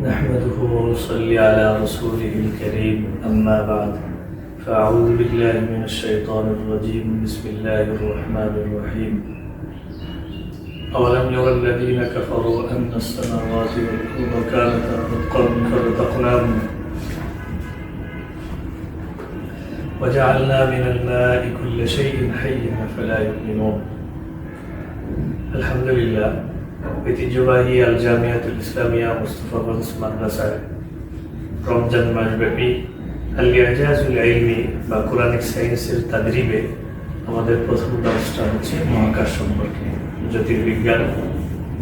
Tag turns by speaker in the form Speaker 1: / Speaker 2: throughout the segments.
Speaker 1: نحمده ونصلي على رسوله الكريم أما بعد فأعوذ بالله من الشيطان الرجيم بسم الله الرحمن الرحيم أولم يرى الذين كفروا أن السماوات والأرض كانتا رتقا ففتقناهما وجعلنا من الماء كل شيء حي فلا يؤمنون الحمد لله ঐতিহ্যবাহী আল জামিয়াতুল ইসলামিয়া মুস্তাফাগঞ্জ মাদ্রাসায় রমজান মাসব্যাপী আল ইজাজুল ইলমি বা কোরআনিক সায়েন্সের তাদরিবে আমাদের প্রথম দর্শটা হচ্ছে মহাকাশ সম্পর্কে, জ্যোতির্বিজ্ঞান,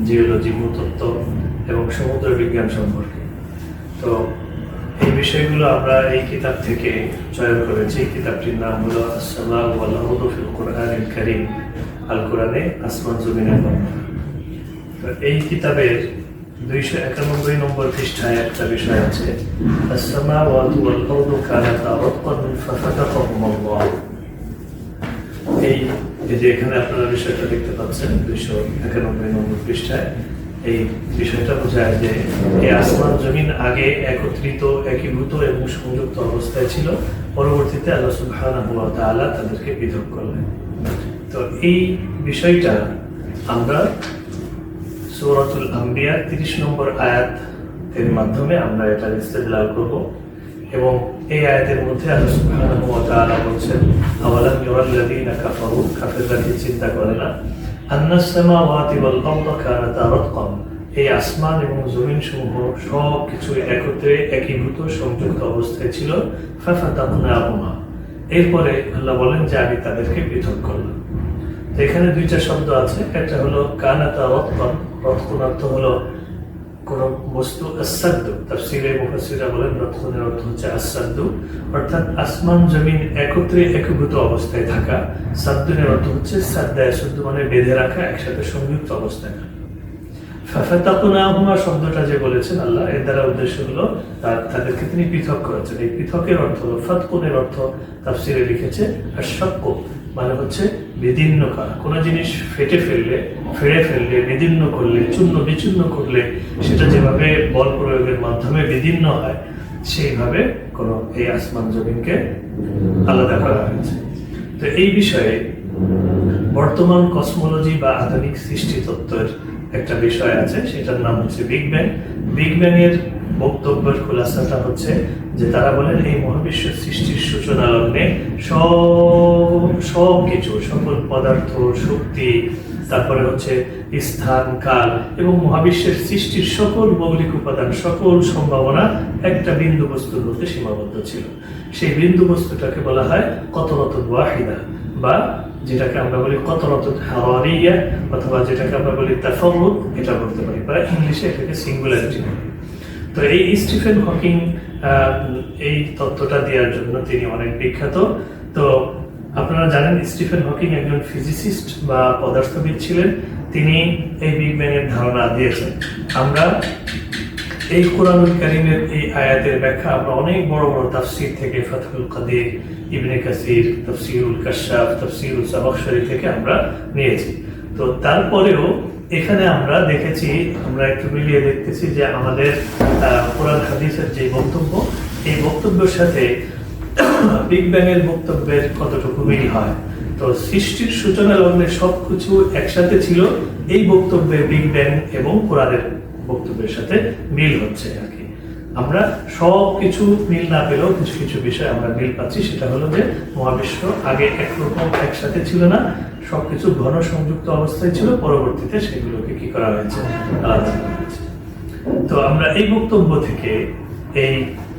Speaker 1: জিওলজি, ভূতত্ত্ব এবং সমুদ্র বিজ্ঞান সম্পর্কে। তো এই বিষয়গুলো আমরা এই কিতাব থেকে চয়ন করেছি। কিতাবটির নাম হলো আস-সামাউ ওয়াল আরদু ফিল কুরআনিল কারীম, আল কোরআনে আসমান জমিনের বর্ণনা। এই কিতাবের 291 নম্বর পৃষ্ঠায় একটা বিষয় আছে, আস-সামাওয়াতু ওয়াল আরদু কানাতা রাতকান ফাফাতাকাহুমুল্লাহ। এই যে এখানে আপনারা বিষয়টা দেখতে পাচ্ছেন 291 নম্বর পৃষ্ঠায়, এই বিষয়টা বোঝায় যে এই আসমান জমিন আগে একত্রিত, একীভূত এবং সংযুক্ত অবস্থায় ছিল, পরবর্তীতে আল্লাহ সুবহানাহু ওয়া তাআলা তাদেরকে পৃথক করলেন। তো এই বিষয়টা আমরা সূরাতুল আম্বিয়া 30 নম্বর আয়াতের মাধ্যমে আমরা এটা ইস্তেদলাল করব। এবং এই আয়াতের মধ্যে আল্লাহ সুবহানাহু ওয়া তাআলা বলেন, আওয়ালাম ইয়ারাল্লাযীনা কাফারু, কাফেররা কি চিন্তা করে না, আন্নাস সামাওয়াতি ওয়াল আরদু কানাতা রাতকান, এই আসমান এবং জমিন সমূহ সব কিছু একত্রে একীভূত সংযুক্ত অবস্থায় ছিল, ফাফাতাকনাহুমা, এরপরে আল্লাহ বলেন যে আমি তাদেরকে পৃথক করলাম। তো এখানে দুইটা শব্দ আছে, একটা হলো কানাতা রাতকান, রাতকান অর্থ হলো কোন বস্তু, আস-সাদ্দু, তাফসীরে মুফাসসিররা বলেন রাতকানের অর্থ হচ্ছে আস-সাদ্দু, অর্থাৎ আসমান জমিন একত্রে একীভূত অবস্থায় থাকা। সাদ্দুনের অর্থ হচ্ছে সাদ্দা ইয়াসুদ্দু, মানে বেঁধে রাখা, একসাথে সংযুক্ত অবস্থায় থাকা। ফাফাতাকনাহুমা শব্দটা যে বলেছেন আল্লাহ, এর দ্বারা উদ্দেশ্য হলো তাদেরকে তিনি পৃথক করেছেন। এই পৃথকের অর্থ হলো, ফাতকুনের অর্থ তাফসীরে লিখেছে আশ-শাক্কু, মানে হচ্ছে বিদীর্ণ করা। কোনো জিনিস ফেটে ফেললে, ফেড়ে ফেললে, বিদীর্ণ করলে, চূর্ণ বিচূর্ণ করলে সেটা যেভাবে বল প্রয়োগের মাধ্যমে বিদীর্ণ হয়, সেইভাবে কোনো এই আসমান জমিনকে আলাদা করা হয়েছে। তো এই বিষয়ে বর্তমান কসমোলজি বা আধুনিক সৃষ্টি তত্ত্বের একটা বিষয় আছে, সেটার নাম হচ্ছে বিগ ব্যাং। বিগ ব্যাং এর বক্তব্যের খুলাসাটা হচ্ছে যে তারা বলেন এই মহাবিশ্ব সৃষ্টির সূচনা লগ্নে সব কিছু, সকল পদার্থ, শক্তি, তারপরে হচ্ছে স্থান, কাল এবং মহাবিশ্বের সৃষ্টির সকল মৌলিক উপাদান, সকল সম্ভাবনা একটা বিন্দু বস্তুর মধ্যে সীমাবদ্ধ ছিল। সেই বিন্দু বস্তুটাকে বলা হয় কতরাতুন ওয়াহিদা, বা যেটাকে আমরা বলি কতরাতুন হারারিয়া, অথবা যেটাকে আমরা বলি তাফাউত, এটা বলতে পারি, বা ইংলিশে এটাকে সিঙ্গুলারিটি। তো এই স্টিফেন হকিং এই তত্ত্বটা দেওয়ার জন্য তিনি অনেক বিখ্যাত। তো আপনারা জানেন স্টিফেন হকিং একজন ফিজিসিস্ট বা পদার্থবিদ ছিলেন। তিনি এই বিগ ব্যাং এর ধারণা দিয়েছেন। আমরা এই কোরআনুল কারীমের এই আয়াতের ব্যাখ্যা আমরা অনেক বড় বড় তাফসীর থেকে, ফাতহুল কাদির, ইবনে কাসির, তাফসীরুল কাশশাফ, তাফসীরুল জামাখশরী থেকে আমরা নিয়েছি। তো তারপরেও এখানে আমরা দেখেছি, আমরা একটু মিলিয়ে দেখতেছি যে আমাদের কোরআন হাদিসের যে বক্তব্য, এই বক্তব্যের সাথে বিগ ব্যাং এর বক্তব্যের কতটুকু মিল হয়। তো সৃষ্টির সূচনা লগ্নে সবকিছু একসাথে ছিল, এই বক্তব্যে বিগ ব্যাং এবং কোরআনের বক্তব্যের সাথে মিল হচ্ছে আর কি। আমরা সব কিছু মিল না পেলেও কিছু কিছু বিষয় আমরা মিল পাচ্ছি। সেটা হলো যে মহাবিশ্ব আগে একরকম একসাথে ছিল না, সবকিছু ঘন সংযুক্ত অবস্থায় ছিল, পরবর্তীতে সেগুলোকে কি করা হয়েছে, আলাদা করা হয়েছে। তো আমরা এই বক্তব্য থেকে, এই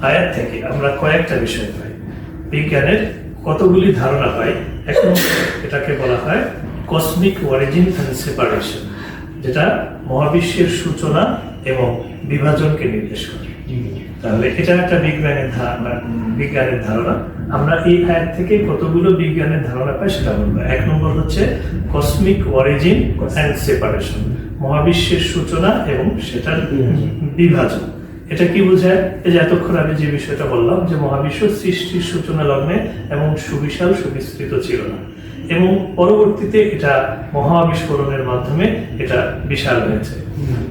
Speaker 1: আয়াত থেকে আমরা কয়েকটা বিষয় পাই, বিজ্ঞানের কতগুলি ধারণা পাই। এখন এটাকে বলা হয় কসমিক অরিজিন এন্ড সেপারেশন, যেটা মহাবিশ্বের সূচনা এবং বিভাজনকে নির্দেশ করে। তাহলে এটা একটা বিজ্ঞানের ধারণা। আমরা এই আয়াত থেকে কতগুলো বিজ্ঞানের ধারণা পাই সেটা বলবো। 1 নম্বর হচ্ছে কসমিক অরিজিন এন্ড সেপারেশন, মহাবিশ্বের সূচনা এবং সেটার বিভাজন। এটা কি বোঝায়? এই যে এতক্ষণ আমি যে বিষয়টা বললাম যে মহাবিশ্ব সৃষ্টির সূচনা লগ্নে এবং সুবিশাল সুবিস্তৃত ছিল না, এবং পরবর্তীতে এটা মহাবিস্ফোরণের মাধ্যমে এটা বিশাল হয়েছে।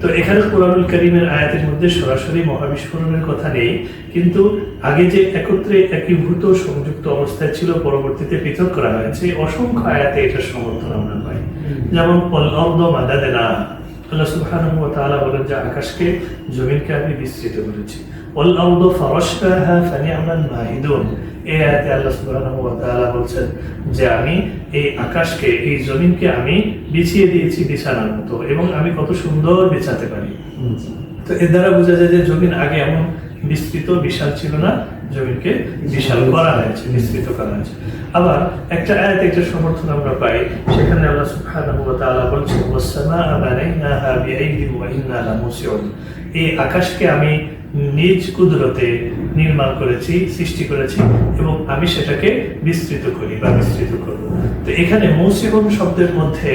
Speaker 1: তো এখানে কুরআনুল কারীমের আয়াতের মধ্যে সরাসরি মহাবিস্ফোরণের কথা নেই, কিন্তু আগে যে একত্রে একীভূত সংযুক্ত অবস্থায় ছিল পরবর্তীতে পৃথক করা হয়েছে, অসংখ্য আয়াতে এটার সমর্থন আমরা পাই। যেমন আল্লাহ সুবহানাহু ওয়া তাআলা বলেন যে আকাশকে জমিনকে আমি বিস্তৃত করেছি। ওয়াল আরদু ফারাশনাহা ফানি'মাল মাহিদুন, এই আয়াতে আল্লাহ সুবহানাহু ওয়া তাআলা বলছেন যে আমি এই আকাশকে, এই জমিনকে আমি বিছিয়ে দিয়েছি বিছানার মতো, এবং আমি কত সুন্দর বিছাতে পারি। তো এর দ্বারা বোঝা যায় যে জমিন আগে এমন বিস্তৃত বিশাল ছিল না, জমিনকে বিশাল করা হয়েছে, বিস্তৃত করা হয়েছে। আবার একটা আয়াতে একটা সমর্থন আমরা পাই, সেখানে আল্লাহ সুবহানাহু ওয়া তাআলা বলছেন ওয়াস-সামাআ বানাইনাহা বিআইদিন ওয়া ইন্না লামুসিউন, এই আকাশকে আমি নিজ কুদরতে নির্মাণ করেছি, সৃষ্টি করেছি, এবং আমি সেটাকে বিস্তৃত করি বা বিস্তৃত করব। তো এখানে মুসিউন শব্দের মধ্যে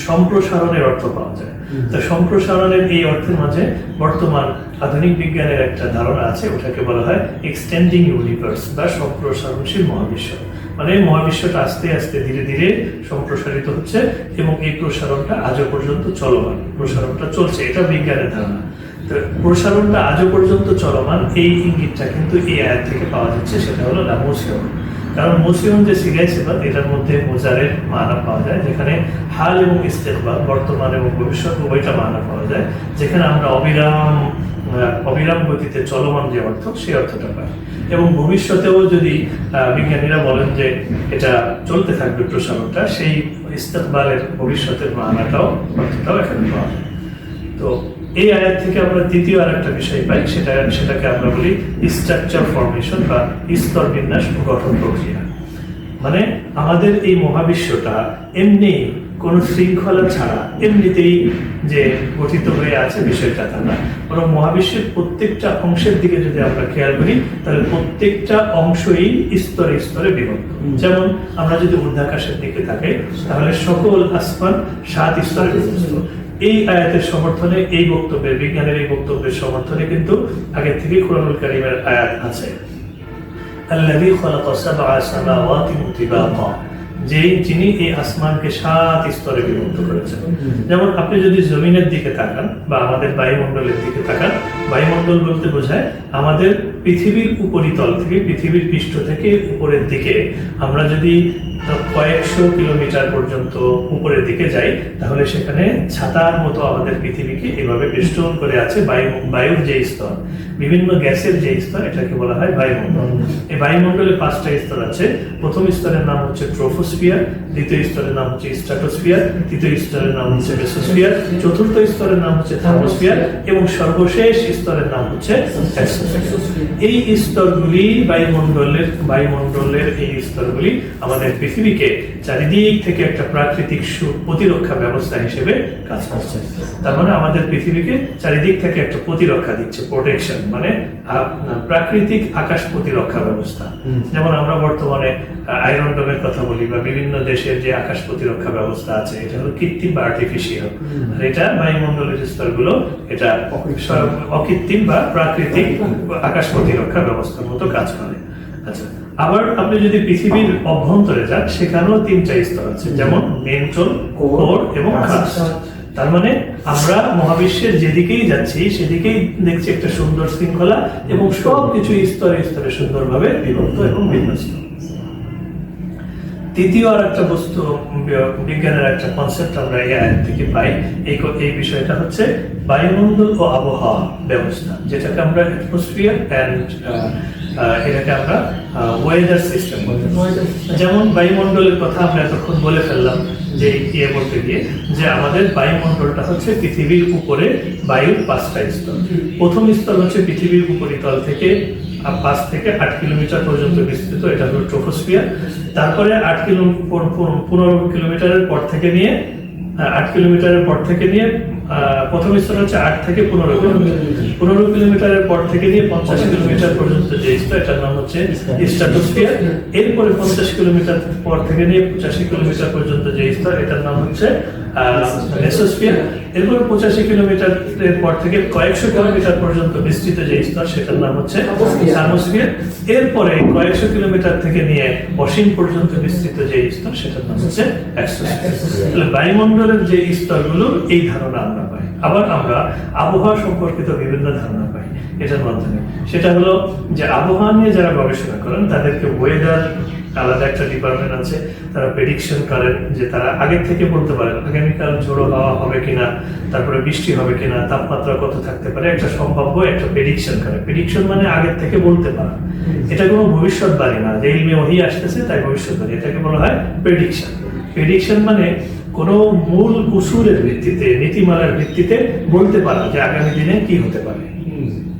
Speaker 1: সম্প্রসারণের অর্থ পাওয়া যায়। তো সম্প্রসারণের এই অর্থের মাঝে বর্তমান আধুনিক বিজ্ঞানের একটা ধারণা আছে, ওটাকে বলা হয় এক্সটেন্ডিং ইউনিভার্স বা সম্প্রসারণশীল মহাবিশ্ব। মানে মহাবিশ্বটা আস্তে আস্তে ধীরে ধীরে সম্প্রসারিত হচ্ছে, এবং এই প্রসারণটা আজও পর্যন্ত চলমান, প্রসারণটা চলছে, এটা বিজ্ঞানের ধারণা। তো প্রসারণটা আজও পর্যন্ত চলমান, এই ইঙ্গিতটা কিন্তু এই আয়াত থেকে পাওয়া যাচ্ছে, সেটা হলো লামুসিউন। কারণ মুসিউন যে সিগাই সিফাত, এটার মধ্যে মুজারের মানা পাওয়া যায়, যেখানে হাল এবং ইস্তেকবাল, বর্তমান এবং ভবিষ্যৎ উভয়টা মানা পাওয়া যায়, যেখানে আমরা অবিরাম গতিতে চলমান যে অর্থ, সেই অর্থটা পাই। এবং ভবিষ্যতেও যদি বিজ্ঞানীরা বলেন যে এটা চলতে থাকবে প্রসারণটা, সেই ইস্তেকবালের ভবিষ্যতের মানাটাও, অর্থটাও এখানে পাওয়া যায়। তো এই আয়াত থেকে আমরা দ্বিতীয় আর একটা বিষয় পাই, সেটাকে আমরা বলি স্ট্রাকচার ফরমেশন বা স্তর বিন্যাস ও গঠন প্রক্রিয়া। মানে আমাদের এই মহাবিশ্বটা এমনি কোন শৃঙ্খলা ছাড়া এমনিতেই যে গঠিত হয়ে আছে বিষয়টা তা না, বরং মহাবিশ্বের প্রত্যেকটা অংশের দিকে যদি আমরা খেয়াল করি, তাহলে প্রত্যেকটা অংশই স্তরে স্তরে বিভক্ত। যেমন আমরা যদি ঊর্ধ্বাকাশের দিকে তাকাই, তাহলে সকল আসমান 7 স্তরে বিভক্ত। এই আয়াতের সমর্থনে, এই বক্তব্যের, বিজ্ঞানের এই বক্তব্যের সমর্থনে কিন্তু আগে থেকে কুরআনুল কারীমের আয়াত আছে, আল্লাযী খালাকা সাবআ সামাওয়াতিন তিবাকা, যিনি এই আসমানকে 7 স্তরে বিভক্ত করেছেন। যেমন আপনি যদি জমিনের দিকে তাকান বা আমাদের বায়ুমণ্ডলের দিকে তাকান, বায়ুমণ্ডল বলতে বোঝায় আমাদের পৃথিবীর উপরিতল থেকে, পৃথিবীর পৃষ্ঠ থেকে উপরের দিকে আমরা যদি কয়েকশো কিলোমিটার পর্যন্ত উপরের দিকে যাই, তাহলে সেখানে ছাতার মতো আমাদের পৃথিবীকে এভাবে বেষ্টন করে আছে বায়ুর যে স্তর, বিভিন্ন গ্যাসের যে স্তর, এটাকে বলা হয় বায়ুমণ্ডল। এই বায়ুমণ্ডলে 5টা স্তর আছে। প্রথম স্তরের নাম হচ্ছে ট্রোপোস্ফিয়ার, দ্বিতীয় স্তরের নাম হচ্ছে স্ট্র্যাটোস্ফিয়ার, তৃতীয় স্তরের নাম হচ্ছে মেসোস্ফিয়ার, চতুর্থ স্তরের নাম হচ্ছে থার্মোস্ফিয়ার, এবং সর্বশেষ স্তরের নাম হচ্ছে এক্সোস্ফিয়ার। এই স্তরগুলি বায়ুমণ্ডলের এই স্তরগুলি আমাদের পৃথিবীকে চারিদিক থেকে একটা প্রাকৃতিক প্রতিরক্ষা ব্যবস্থা হিসেবে কাজ করছে। তার মানে আমাদের পৃথিবীকে চারিদিক থেকে একটা প্রতিরক্ষা দিচ্ছে, প্রোটেকশন, মানে প্রাকৃতিক আকাশ প্রতিরক্ষা ব্যবস্থা। যেমন আমরা বর্তমানে আয়রন ডোমের কথা বলি, বা বিভিন্ন দেশের যে আকাশ প্রতিরক্ষা ব্যবস্থা আছে, এটা হলো কৃত্রিম বা আর্টিফিশিয়াল। আর এটা বায়ুমণ্ডলের স্তরগুলো এটা অকৃত্রিম বা প্রাকৃতিক আকাশ প্রতিরক্ষা ব্যবস্থার মতো কাজ করে। আচ্ছা, আবার আপনি যদি পৃথিবীর অভ্যন্তরে যান, সেখানেও 3টা স্তর আছে, যেমন মেন্ট্রল, কোর এবং ক্রাস্ট। তার মানে আমরা মহাবিশ্বের যেদিকেই যাচ্ছি সেদিকেই দেখছি একটা সুন্দর শৃঙ্খলা, এবং সবকিছু স্তরে স্তরে সুন্দরভাবে বিভক্ত এবং বিন্যস্ত। তৃতীয় আর একটা বস্তু, বিজ্ঞানের একটা কনসেপ্ট আমরা এই আয়াত থেকে পাই, এই বিষয়টা হচ্ছে বায়ুমণ্ডল ও আবহাওয়া ব্যবস্থা, যেটাকে আমরা অ্যাটমসফিয়ার অ্যান্ড এটাকে আমরা ওয়েদার সিস্টেম বলি। যেমন বায়ুমণ্ডলের কথা আমরা এতক্ষণ বলে ফেললাম, যে বলতে গিয়ে যে আমাদের বায়ুমণ্ডলটা হচ্ছে পৃথিবীর উপরে বায়ুর 5টা স্তর। প্রথম স্তর হচ্ছে পৃথিবীর উপরিতল থেকে 5 থেকে 8 কিলোমিটার পর্যন্ত বিস্তৃত, এটা হলো ট্রোপোস্ফিয়ার। তারপরে 15 কিলোমিটারের পর থেকে নিয়ে 8 কিলোমিটারের পর থেকে নিয়ে প্রথম স্তর হচ্ছে 8 থেকে 15 কিলোমিটার, কিলোমিটারের পর থেকে নিয়ে 50 কিলোমিটার পর্যন্ত যে স্তর, এটার নাম হচ্ছে স্ট্রাটোস্ফিয়ার। এরপরে 50 কিলোমিটার পর থেকে নিয়ে 85 কিলোমিটার পর্যন্ত যে স্তর, এটার নাম হচ্ছে মেসোস্ফিয়ার। এরপরে 85 কিলোমিটারের পর থেকে কয়েকশো কিলোমিটার পর্যন্ত বিস্তৃত যে স্তর, সেটার নাম হচ্ছে থার্মোস্ফিয়ার। এরপরে কয়েকশো কিলোমিটার থেকে নিয়ে অসীম পর্যন্ত বিস্তৃত যে স্তর, সেটার নাম হচ্ছে এক্সোস্ফিয়ার। বায়ুমণ্ডলের যে স্তরগুলো, এই ধারণা আমরা পাই। আবার আমরা আবহাওয়া সম্পর্কিত বিভিন্ন ধারণা পাই এটার মাধ্যমে। সেটা হলো যে আবহাওয়া নিয়ে যারা গবেষণা করেন তাদেরকে ওয়েদার আলাদা একটা ডিপার্টমেন্ট আছে, তারা প্রেডিকশন করেন, যে তারা আগে থেকে বলতে পারেন আগামীকাল ঝোড়ো হাওয়া হবে কিনা, তারপরে বৃষ্টি হবে কিনা, তাপমাত্রা কত থাকতে পারে, একটা সম্ভাব্য একটা প্রেডিকশন করে। প্রেডিকশন মানে আগের থেকে বলতে পারা, এটা কোনো ভবিষ্যৎবাণী না যে ইলমে ওহী আসতেছে তাই ভবিষ্যৎবাণী, এটাকে বলা হয় প্রেডিকশন। প্রেডিকশন মানে কোনো মূল উসুলের ভিত্তিতে, নীতিমালার ভিত্তিতে বলতে পারা যে আগামী দিনে কি হতে পারে।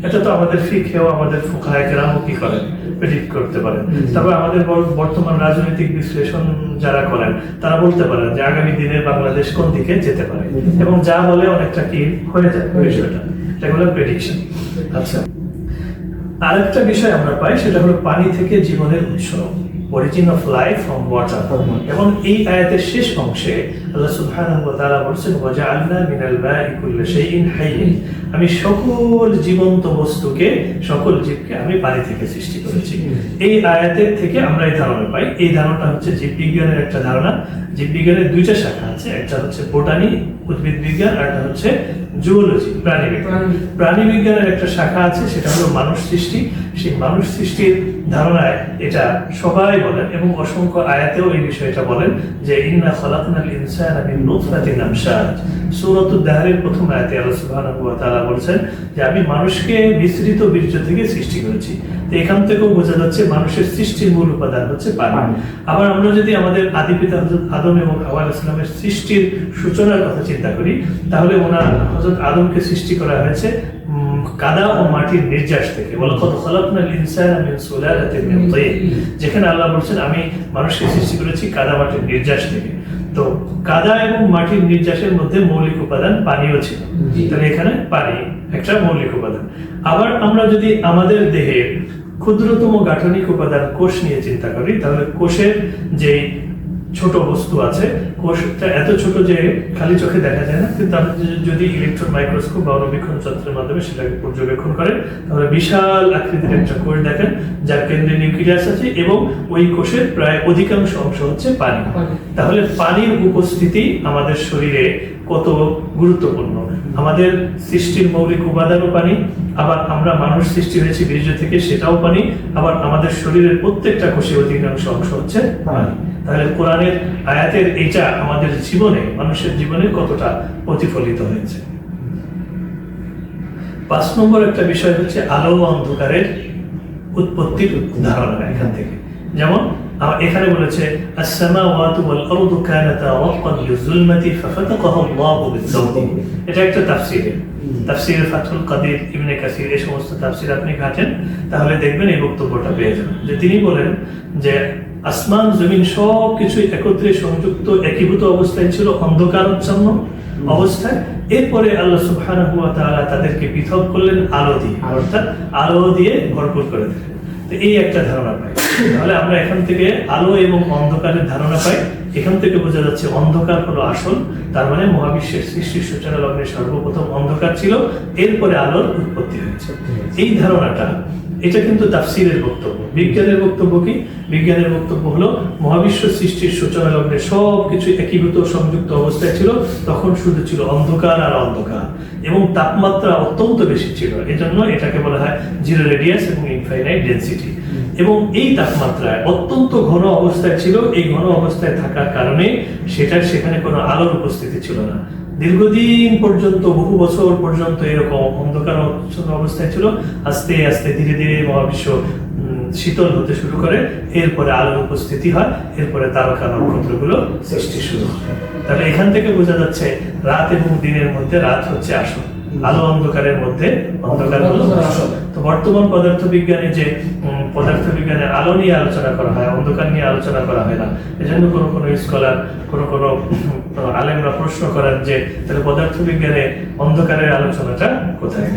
Speaker 1: এটা তো আমাদের ফিকহেও আমাদের ফুকাহায়ে কেরামও কি করেন, প্রেডিক্ট করতে পারেন। তবে আমাদের বর্তমান রাজনৈতিক বিশ্লেষণ যারা করেন তারা বলতে পারেন যে আগামী দিনে বাংলাদেশ কোন দিকে যেতে পারে, এবং যা বলে অনেকটা কি হয়ে যায় বিষয়টা, এটা হলো প্রেডিকশন। আচ্ছা, আরেকটা বিষয় আমরা পাই, সেটা হলো পানি থেকে জীবনের উৎস, origin of life from water. এবং এই আয়াতের শেষ অংশে আল্লাহ সুবহানাহু ওয়া তাআলা বলেছেন ওয়াজআলনা মিনাল মাই কুল্লি শাইইন হাইয়্যিন, আমি সকল জীবন্ত বস্তুকে, সকল জীবকে আমি পানি থেকে সৃষ্টি করেছি। এই আয়াতের থেকে আমরা এই ধারণা পাই। এই ধারণাটা হচ্ছে জীববিজ্ঞানের একটা ধারণা। জীববিজ্ঞানের দুইটা শাখা আছে, একটা হচ্ছে বোটানি, উদ্ভিদ বিজ্ঞান, আর একটা হচ্ছে জুওলজি, প্রাণী বিজ্ঞান। প্রাণী বিজ্ঞানের একটা শাখা আছে, সেটা হলো মানুষ সৃষ্টি। সেই মানুষ সৃষ্টির ধারণায় এটা সবাই বলেন, এবং অসংখ্য আয়াতেও এই বিষয়টা বলেন যে ইন্না খালাকনাল ইনসানা মিন নুতফাতিন আমশাজ। সূরাতুদ দাহরের প্রথম আয়াতে আল্লাহ সুবহানাহু ওয়া তাআলা বলেছেন যে আমি মানুষকে মিশ্রিত বীর্য থেকে সৃষ্টি করেছি। তো এখান থেকেও বোঝা যাচ্ছে মানুষের সৃষ্টির মূল উপাদান হচ্ছে পানি। আবার আমরা যদি আমাদের আদি পিতা হযরত আদম এবং হাওয়া আলাইহিস সালামের সৃষ্টির সূচনার কথা চিন্তা করি, তাহলে ওনার হযরত আদমকে সৃষ্টি করা হয়েছে কাদা ও মাটির নির্যাস থেকে। ওয়ালাকাদ খালাকনাল ইনসানা মিন সুলালাতিন মিন তিন, যেখানে আল্লাহ বলেছেন আমি মানুষকে সৃষ্টি করেছি কাদা মাটির নির্যাস থেকে। তো কাদা এবং মাটির নির্যাসের মধ্যে মৌলিক উপাদান পানিও ছিল, তাহলে এখানে পানি একটা মৌলিক উপাদান। আবার আমরা যদি আমাদের দেহের ক্ষুদ্রতম গাঠনিক উপাদান কোষ নিয়ে চিন্তা করি, তাহলে কোষের যে ছোট বস্তু আছে, কোষটা এত ছোট যে খালি চোখে দেখা যায় না, কিন্তু আপনি যদি ইলেকট্রন মাইক্রোস্কোপ বা অনুবীক্ষণ যন্ত্রের মাধ্যমে সেটাকে পর্যবেক্ষণ করেন, তাহলে বিশাল আকৃতির একটা কোষ দেখেন, যার কেন্দ্রে নিউক্লিয়াস আছে, এবং ওই কোষের প্রায় অধিকাংশ অংশ হচ্ছে পানি। তাহলে পানির উপস্থিতি আমাদের শরীরে কত গুরুত্বপূর্ণ। আমাদের সৃষ্টির মৌলিক উপাদানও পানি, আবার আমরা মানুষ সৃষ্টি হয়েছি বীর্য থেকে, সেটাও পানি, আবার আমাদের শরীরের প্রত্যেকটা কোষে অধিকাংশ অংশ হচ্ছে পানি। তাহলে কোরআনের আয়াতের এটা আমাদের জীবনে, মানুষের জীবনে কতটা প্রতিফলিত হয়েছে। 5 নম্বর একটা বিষয় হচ্ছে আলো ও অন্ধকারের উৎপত্তির ধারণা এখান থেকে। যেমন এখানে বলেছে আস-সামাওয়াতু ওয়াল আরদু কানাতা রাতকান লিয-যুলমাতি ফাফাতাকাহা আল্লাহু বিয-যাওদি। এটা একটা তাফসীরে ফাথুল কাদির, ইবনে কাসির, এই সমস্ত তাফসীর আপনি ঘাটেন, তাহলে দেখবেন এই বক্তব্যটা পেয়ে যাবেন যে তিনি বলেন যে আসমান জমিন সবকিছু একত্রে সংযুক্ত একীভূত অবস্থায় ছিল, অন্ধকারাচ্ছন্ন অবস্থায়। এরপরে আল্লাহ সুবহানাহু ওয়া তাআলা তাদেরকে পৃথক করলেন আলো দিয়ে, অর্থাৎ আলো দিয়ে ভরপুর করে দিলেন। তো এই একটা ধারণা পাই। তাহলে আমরা এখান থেকে আলো এবং অন্ধকারের ধারণা পাই। এখান থেকে বোঝা যাচ্ছে অন্ধকার হলো আসল, তার মানে মহাবিশ্বের সৃষ্টির সূচনা লগ্নে সর্বপ্রথম অন্ধকার ছিল, এরপরে আলোর উৎপত্তি হয়েছে। এই ধারণাটা, এটা কিন্তু তাফসীরের বক্তব্য। বিজ্ঞানের বক্তব্য কি? বিজ্ঞানের বক্তব্য হলো মহাবিশ্ব সৃষ্টির সূচনা লগ্নে সবকিছু একীভূত সংযুক্ত অবস্থায় ছিল, তখন শুধু ছিল অন্ধকার আর অন্ধকার, এবং তাপমাত্রা অত্যন্ত বেশি ছিল। এজন্য এটাকে বলা হয় জিরো রেডিয়াস এবং ইনফাইনাইট ডেনসিটি। এবং এই তাপমাত্রায় অত্যন্ত ঘন অবস্থায় ছিল। এই ঘন অবস্থায় থাকার কারণে সেখানে কোনো আলোর উপস্থিতি ছিল না। দীর্ঘদিন পর্যন্ত, বহু বছর পর্যন্ত এরকম অন্ধকার অবস্থায় ছিল। আস্তে আস্তে ধীরে ধীরে মহাবিশ্ব শীতল হতে শুরু করে, এরপরে আলোর উপস্থিতি হয়, এরপরে তারকা নক্ষত্রগুলো সৃষ্টি শুরু হয়। তাহলে এখান থেকে বোঝা যাচ্ছে রাত এবং দিনের মধ্যে রাত হচ্ছে আসল, আলো অন্ধকারের মধ্যে অন্ধকার হলো আসল। তো বর্তমান পদার্থবিজ্ঞানে যে পদার্থবিজ্ঞানে আলো নিয়ে আলোচনা করা হয়, অন্ধকার নিয়ে আলোচনা করা হয় না। এজন্য কোনো স্কলার, কোনো আলেমরা প্রশ্ন করেন যে তাহলে পদার্থবিজ্ঞানে অন্ধকারের আলোচনাটা কোথায়?